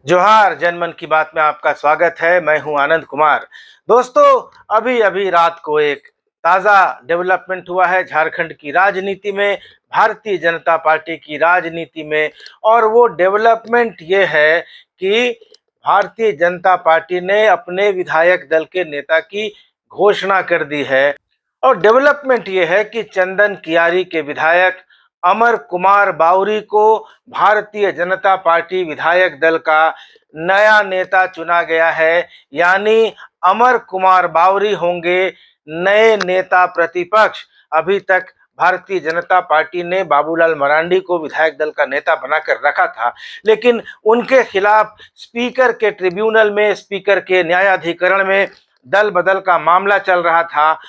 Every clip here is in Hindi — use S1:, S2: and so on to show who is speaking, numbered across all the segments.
S1: जोहार जनमन की बात में आपका स्वागत है। मैं हूं आनंद कुमार। दोस्तों, अभी अभी रात को एक ताजा डेवलपमेंट हुआ है झारखंड की राजनीति में, भारतीय जनता पार्टी की राजनीति में। और वो डेवलपमेंट ये है कि भारतीय जनता पार्टी ने अपने विधायक दल के नेता की घोषणा कर दी है। और डेवलपमेंट ये है कि चंदन कियारी के विधायक अमर कुमार बावरी को भारतीय जनता पार्टी विधायक दल का नया नेता चुना गया है। यानी अमर कुमार बावरी होंगे नए नेता प्रतिपक्ष। अभी तक भारतीय जनता पार्टी ने बाबूलाल मरांडी को विधायक दल का नेता बनाकर रखा था, लेकिन उनके खिलाफ स्पीकर के ट्रिब्यूनल में, स्पीकर के न्यायाधिकरण में दल बदल का मामला चल रहा था।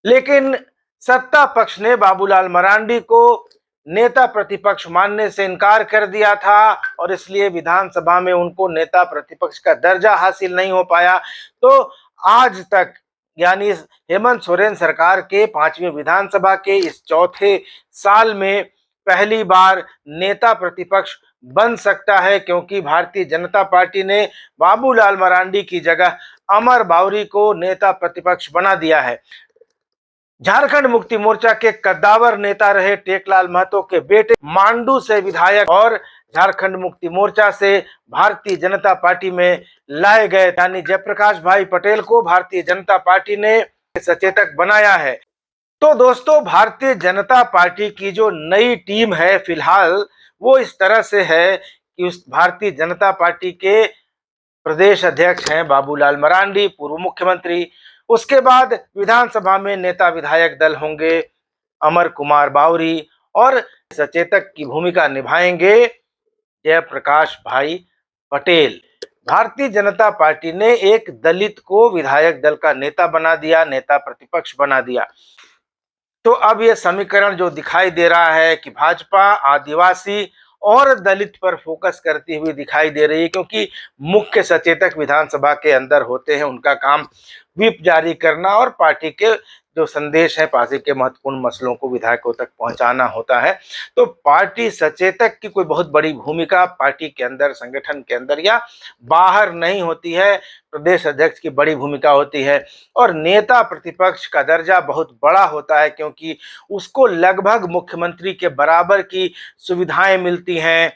S1: लेकिन सत्ता पक्ष ने बाबूलाल मरांडी को नेता प्रतिपक्ष मानने से इनकार कर दिया था और इसलिए विधानसभा में उनको नेता प्रतिपक्ष का दर्जा हासिल नहीं हो पाया। तो आज तक यानी हेमंत सोरेन सरकार के 5वीं विधानसभा के इस चौथे साल में पहली बार नेता प्रतिपक्ष बन सकता है, क्योंकि भारतीय जनता पार्टी ने बाबूलाल मरांडी की जगह अमर बावरी को नेता प्रतिपक्ष बना दिया है। झारखंड मुक्ति मोर्चा के कद्दावर नेता रहे टेकलाल महतो के बेटे मांडू से विधायक और झारखंड मुक्ति मोर्चा से भारतीय जनता पार्टी में लाए गए यानी जयप्रकाश भाई पटेल को भारतीय जनता पार्टी ने सचेतक बनाया है। तो दोस्तों, भारतीय जनता पार्टी की जो नई टीम है फिलहाल वो इस तरह से है कि उस भारतीय जनता पार्टी के प्रदेश अध्यक्ष हैं बाबूलाल मरांडी, पूर्व मुख्यमंत्री। उसके बाद विधानसभा में नेता विधायक दल होंगे अमर कुमार बावरी और सचेतक की भूमिका निभाएंगे जयप्रकाश भाई पटेल। भारतीय जनता पार्टी ने एक दलित को विधायक दल का नेता बना दिया, नेता प्रतिपक्ष बना दिया। तो अब ये समीकरण जो दिखाई दे रहा है कि भाजपा आदिवासी और दलित पर फोकस करती हुई दिखाई दे रही है, क्योंकि मुख्य सचेतक विधानसभा के अंदर होते हैं, उनका काम व्हिप जारी करना और पार्टी के जो संदेश है, पार्टी के महत्वपूर्ण मसलों को विधायकों तक पहुंचाना होता है। तो पार्टी सचेतक की कोई बहुत बड़ी भूमिका पार्टी के अंदर, संगठन के अंदर या बाहर नहीं होती है, प्रदेश अध्यक्ष की बड़ी भूमिका होती है। और नेता प्रतिपक्ष का दर्जा बहुत बड़ा होता है, क्योंकि उसको लगभग मुख्यमंत्री के बराबर की सुविधाएं मिलती हैं,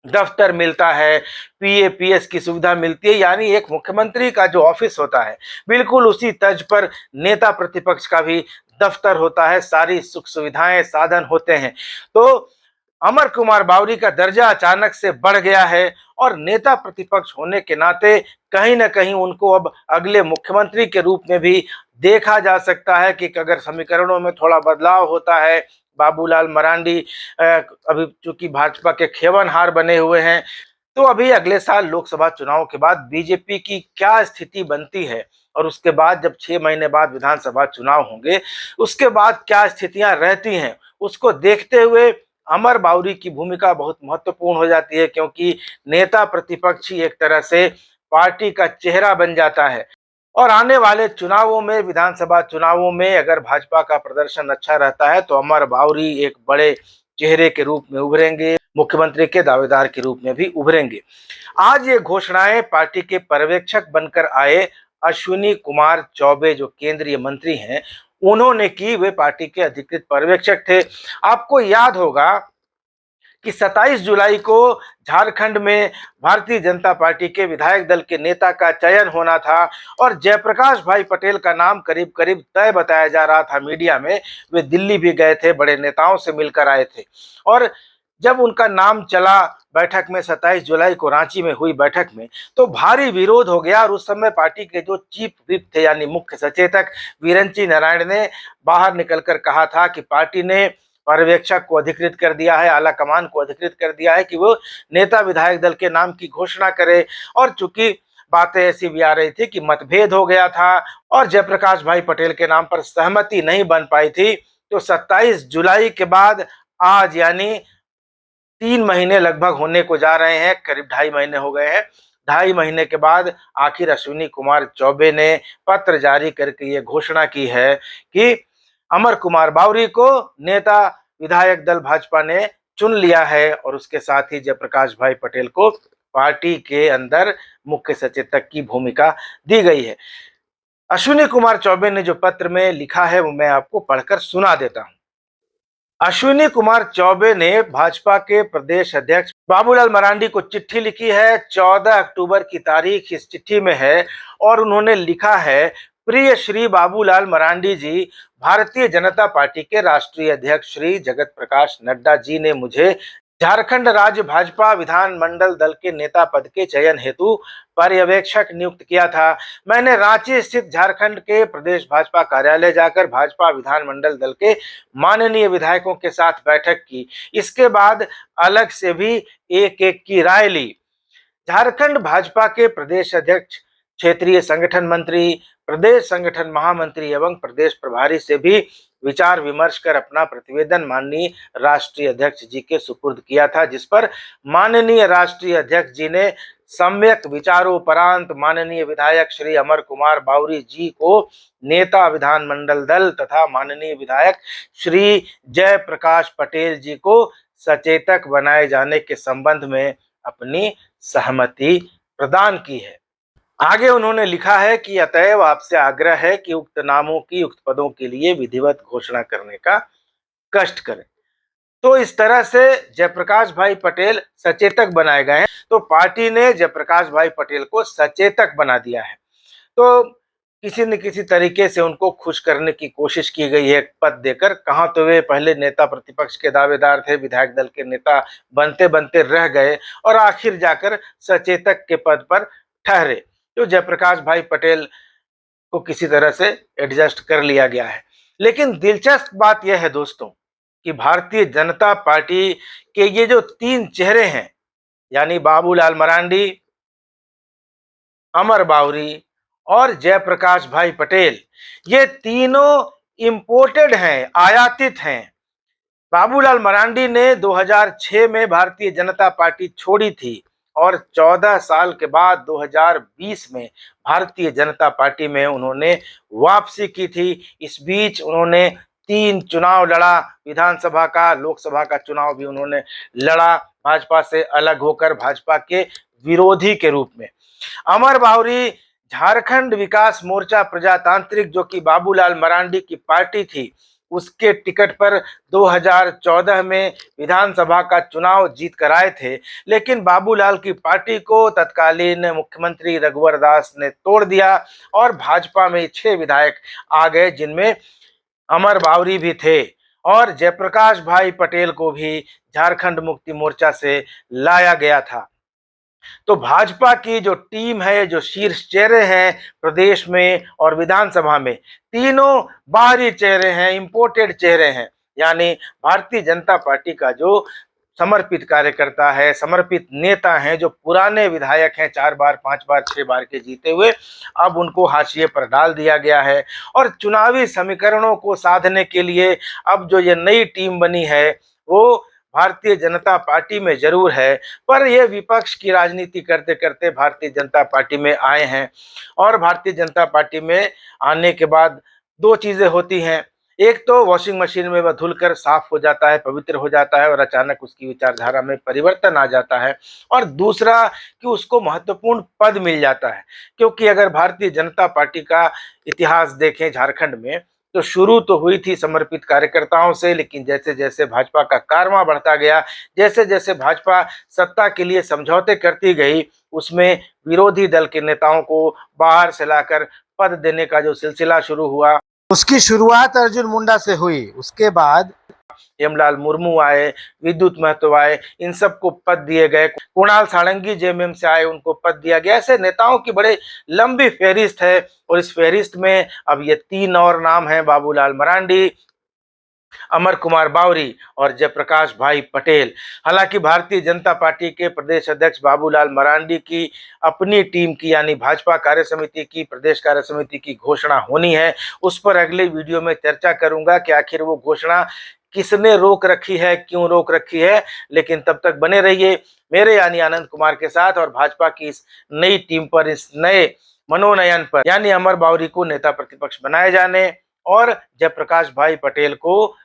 S1: दफ्तर मिलता है, पीए पीएस की सुविधा मिलती है। यानी एक मुख्यमंत्री का जो ऑफिस होता है बिल्कुल उसी तर्ज पर नेता प्रतिपक्ष का भी दफ्तर होता है, सारी सुख सुविधाएं, साधन होते हैं। तो अमर कुमार बावरी का दर्जा अचानक से बढ़ गया है और नेता प्रतिपक्ष होने के नाते कहीं ना कहीं उनको अब अगले मुख्यमंत्री के रूप में भी देखा जा सकता है कि अगर समीकरणों में थोड़ा बदलाव होता है, बाबूलाल मरांडी अभी चूंकि भाजपा के खेवनहार बने हुए हैं, तो अभी अगले साल लोकसभा चुनाव के बाद बीजेपी की क्या स्थिति बनती है और उसके बाद जब 6 महीने बाद विधानसभा चुनाव होंगे, उसके बाद क्या स्थितियां रहती हैं, उसको देखते हुए अमर बावरी की भूमिका बहुत महत्वपूर्ण हो जाती है, क्योंकि नेता प्रतिपक्ष ही एक तरह से पार्टी का चेहरा बन जाता है। और आने वाले चुनावों में, विधानसभा चुनावों में अगर भाजपा का प्रदर्शन अच्छा रहता है तो अमर बावरी एक बड़े चेहरे के रूप में उभरेंगे, मुख्यमंत्री के दावेदार के रूप में भी उभरेंगे। आज ये घोषणाएं पार्टी के पर्यवेक्षक बनकर आए अश्विनी कुमार चौबे, जो केंद्रीय मंत्री हैं, उन्होंने की। वे पार्टी के अधिकृत पर्यवेक्षक थे। आपको याद होगा कि 27 जुलाई को झारखंड में भारतीय जनता पार्टी के विधायक दल के नेता का चयन होना था और जयप्रकाश भाई पटेल का नाम करीब करीब तय बताया जा रहा था मीडिया में। वे दिल्ली भी गए थे, बड़े नेताओं से मिलकर आए थे। और जब उनका नाम चला बैठक में, 27 जुलाई को रांची में हुई बैठक में, तो भारी विरोध हो गया। और उस समय पार्टी के जो चीफ व्हिप थे यानी मुख्य सचेतक वीरंची नारायण ने बाहर निकलकर कहा था कि पार्टी ने पर्यवेक्षक को अधिकृत कर दिया है, आला कमान को अधिकृत कर दिया है कि वो नेता विधायक दल के नाम की घोषणा करे। और चूंकि बातें ऐसी भी आ रही थी कि मतभेद हो गया था और जयप्रकाश भाई पटेल के नाम पर सहमति नहीं बन पाई थी, तो 27 जुलाई के बाद आज यानी 3 महीने लगभग होने को जा रहे हैं, करीब 2.5 महीने हो गए हैं। 2.5 महीने के बाद आखिर अश्विनी कुमार चौबे ने पत्र जारी करके ये घोषणा की है कि अमर कुमार बावरी को नेता विधायक दल भाजपा ने चुन लिया है और उसके साथ ही जयप्रकाश भाई पटेल को पार्टी के अंदर मुख्य सचेतक की भूमिका दी गई है। अश्विनी कुमार चौबे ने जो पत्र में लिखा है वो मैं आपको पढ़कर सुना देता हूं। अश्विनी कुमार चौबे ने भाजपा के प्रदेश अध्यक्ष बाबूलाल मरांडी को चिट्ठी लिखी है। 14 अक्टूबर की तारीख इस चिट्ठी में है और उन्होंने लिखा है, प्रिय श्री बाबूलाल मरांडी जी, भारतीय जनता पार्टी के राष्ट्रीय अध्यक्ष श्री जगत प्रकाश नड्डा जी ने मुझे झारखंड राज्य भाजपा विधानमंडल दल के नेता पद के चयन हेतु पर्यवेक्षक नियुक्त किया था। मैंने रांची स्थित झारखंड के प्रदेश भाजपा कार्यालय जाकर भाजपा विधानमंडल दल के माननीय विधायकों के साथ बैठक की। इसके बाद अलग से भी एक एक की राय ली। झारखंड भाजपा के प्रदेश अध्यक्ष, क्षेत्रीय संगठन मंत्री, प्रदेश संगठन महामंत्री एवं प्रदेश प्रभारी से भी विचार विमर्श कर अपना प्रतिवेदन माननीय राष्ट्रीय अध्यक्ष जी के सुपुर्द किया था, जिस पर माननीय राष्ट्रीय अध्यक्ष जी ने सम्यक विचारोपरांत माननीय विधायक श्री अमर कुमार बावरी जी को नेता विधानमंडल दल तथा माननीय विधायक श्री जयप्रकाश पटेल जी को सचेतक बनाए जाने के संबंध में अपनी सहमति प्रदान की है। आगे उन्होंने लिखा है कि अतएव आपसे आग्रह है कि उक्त नामों की उक्त पदों के लिए विधिवत घोषणा करने का कष्ट करें। तो इस तरह से जयप्रकाश भाई पटेल सचेतक बनाए गए हैं। तो पार्टी ने जयप्रकाश भाई पटेल को सचेतक बना दिया है। तो किसी न किसी तरीके से उनको खुश करने की कोशिश की गई है पद देकर। कहाँ तो वे पहले नेता प्रतिपक्ष के दावेदार थे, विधायक दल के नेता बनते बनते रह गए और आखिर जाकर सचेतक के पद पर ठहरे। तो जयप्रकाश भाई पटेल को किसी तरह से एडजस्ट कर लिया गया है। लेकिन दिलचस्प बात यह है दोस्तों कि भारतीय जनता पार्टी के ये जो तीन चेहरे हैं, यानी बाबूलाल मरांडी, अमर बावरी और जयप्रकाश भाई पटेल, ये तीनों इंपोर्टेड हैं, आयातित हैं। बाबूलाल मरांडी ने 2006 में भारतीय जनता पार्टी छोड़ी थी और 14 साल के बाद 2020 में भारतीय जनता पार्टी में उन्होंने वापसी की थी। इस बीच उन्होंने 3 चुनाव लड़ा, विधानसभा का, लोकसभा का चुनाव भी उन्होंने लड़ा, भाजपा से अलग होकर भाजपा के विरोधी के रूप में। अमर बावरी झारखंड विकास मोर्चा प्रजातांत्रिक, जो कि बाबूलाल मरांडी की पार्टी थी, उसके टिकट पर 2014 में विधानसभा का चुनाव जीत कर आए थे। लेकिन बाबूलाल की पार्टी को तत्कालीन मुख्यमंत्री रघुवर दास ने तोड़ दिया और भाजपा में 6 विधायक आ गए, जिनमें अमर बावरी भी थे और जयप्रकाश भाई पटेल को भी झारखंड मुक्ति मोर्चा से लाया गया था। तो भाजपा की जो टीम है, जो शीर्ष चेहरे हैं प्रदेश में और विधानसभा में, तीनों बाहरी चेहरे हैं, इंपोर्टेड चेहरे हैं। यानी भारतीय जनता पार्टी का जो समर्पित कार्यकर्ता है, समर्पित नेता हैं, जो पुराने विधायक हैं, 4 बार 5 बार 6 बार के जीते हुए, अब उनको हाशिए पर डाल दिया गया है। और चुनावी समीकरणों को साधने के लिए अब जो ये नई टीम बनी है वो भारतीय जनता पार्टी में जरूर है, पर ये विपक्ष की राजनीति करते करते भारतीय जनता पार्टी में आए हैं। और भारतीय जनता पार्टी में आने के बाद 2 चीजें होती हैं। एक तो वॉशिंग मशीन में वह धुलकर साफ हो जाता है, पवित्र हो जाता है और अचानक उसकी विचारधारा में परिवर्तन आ जाता है। और दूसरा कि उसको महत्वपूर्ण पद मिल जाता है। क्योंकि अगर भारतीय जनता पार्टी का इतिहास देखें झारखंड में, तो शुरू तो हुई थी समर्पित कार्यकर्ताओं से, लेकिन जैसे जैसे भाजपा का कारवां बढ़ता गया, जैसे जैसे भाजपा सत्ता के लिए समझौते करती गई, उसमें विरोधी दल के नेताओं को बाहर से लाकर पद देने का जो सिलसिला शुरू हुआ, उसकी शुरुआत अर्जुन मुंडा से हुई। उसके बाद हेमलाल मुर्मू आए, विद्युत महतो आए, इन सबको पद दिए गए। कुणाल सारंगी जेएमएम से आए, उनको पद दिया गया। ऐसे नेताओं की बड़े लंबी फहरिस्त है और इस फहरिस्त में अब ये 3 और नाम हैं, बाबूलाल मरांडी, अमर कुमार बावरी और जयप्रकाश भाई पटेल। हालांकि भारतीय जनता पार्टी के प्रदेश अध्यक्ष बाबूलाल मरांडी की अपनी टीम की, यानी भाजपा कार्य समिति की, प्रदेश कार्य समिति की घोषणा होनी है। उस पर अगले वीडियो में चर्चा करूंगा कि आखिर वो घोषणा किसने रोक रखी है, क्यों रोक रखी है। लेकिन तब तक बने रहिए मेरे यानी आनंद कुमार के साथ और भाजपा की इस नई टीम पर, इस नए मनोनयन पर, यानी अमर बावरी को नेता प्रतिपक्ष बनाए जाने और जयप्रकाश भाई पटेल को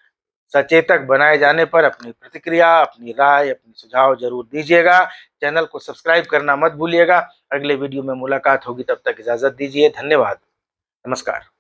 S1: सचेतक बनाए जाने पर अपनी प्रतिक्रिया, अपनी राय, अपनी सुझाव जरूर दीजिएगा। चैनल को सब्सक्राइब करना मत भूलिएगा। अगले वीडियो में मुलाकात होगी, तब तक इजाजत दीजिए। धन्यवाद। नमस्कार।